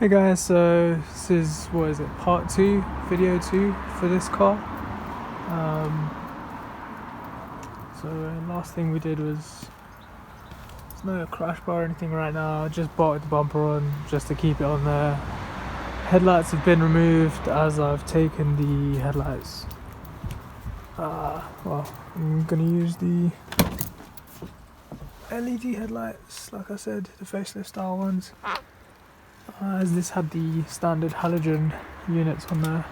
Hey guys, so this is, what is it, part 2, video 2 for this car. So last thing we did was, there's no crash bar or anything right now, I just bolted the bumper on just to keep it on there. Headlights have been removed as I've taken the headlights. Well, I'm gonna use the LED headlights, like I said, the facelift style ones. As this had the standard halogen units on there.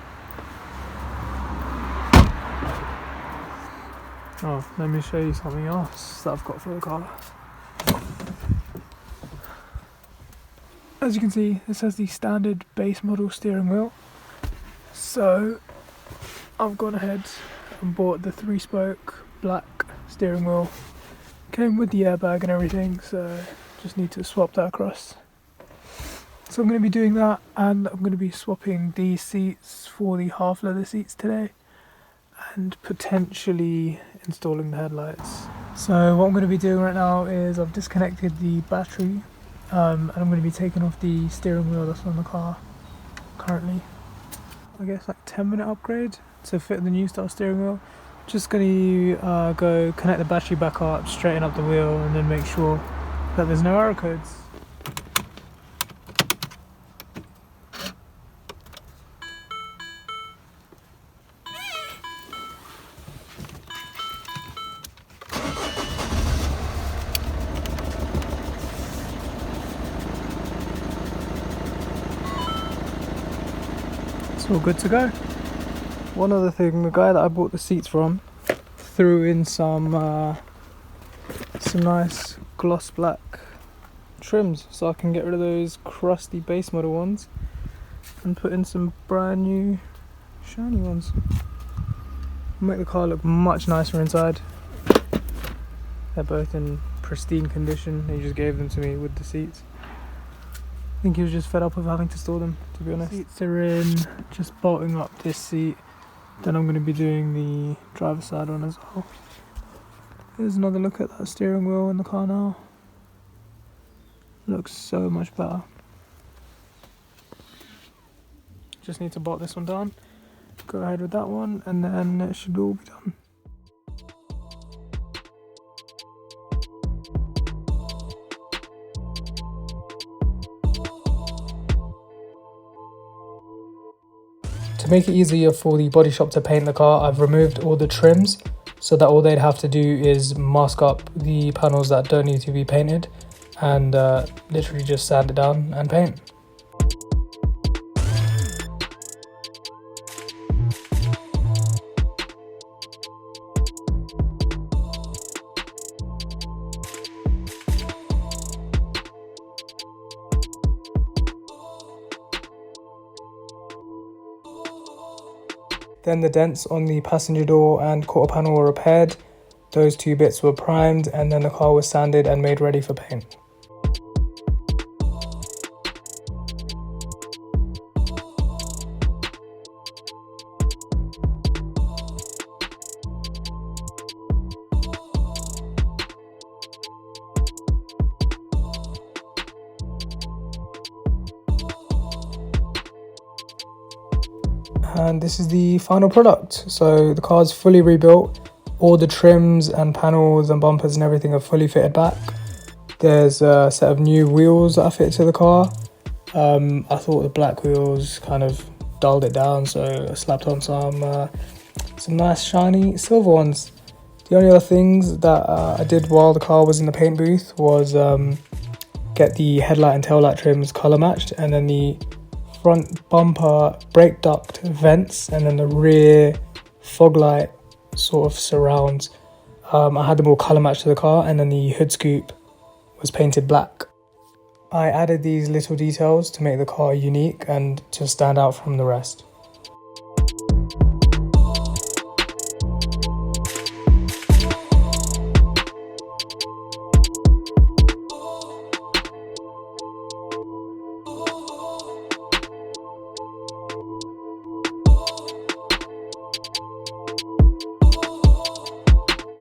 Oh, let me show you something else that I've got for the car. As you can see, this has the standard base model steering wheel. So I've gone ahead and bought the 3-spoke black steering wheel. Came with the airbag and everything, so just need to swap that across. So I'm going to be doing that, and I'm going to be swapping these seats for the half leather seats today, and potentially installing the headlights. So what I'm going to be doing right now is I've disconnected the battery, and I'm going to be taking off the steering wheel that's on the car currently. I guess like 10-minute upgrade to fit the new style steering wheel. Just going to go connect the battery back up, straighten up the wheel, and then make sure that there's no error codes. It's all good to go. One other thing, the guy that I bought the seats from threw in some nice gloss black trims, so I can get rid of those crusty base model ones and put in some brand new shiny ones. Make the car look much nicer inside. They're both in pristine condition. He just gave them to me with the seats. I think he was just fed up with having to store them, to be honest. Seats are in, just bolting up this seat. Then I'm going to be doing the driver's side one as well. Here's another look at that steering wheel in the car now. Looks so much better. Just need to bolt this one down. Go ahead with that one, and then it should all be done. To make it easier for the body shop to paint the car, I've removed all the trims so that all they'd have to do is mask up the panels that don't need to be painted and literally just sand it down and paint. Then the dents on the passenger door and quarter panel were repaired. Those two bits were primed, and then the car was sanded and made ready for paint. And this is the final product. So the car's fully rebuilt. All the trims and panels and bumpers and everything are fully fitted back. There's a set of new wheels that I fitted to the car. I thought the black wheels kind of dulled it down, so I slapped on some nice shiny silver ones. The only other things that I did while the car was in the paint booth was get the headlight and tail light trims colour matched, and then the front bumper brake duct vents, and then the rear fog light sort of surrounds. I had them all colour matched to the car, and then the hood scoop was painted black. I added these little details to make the car unique and to stand out from the rest.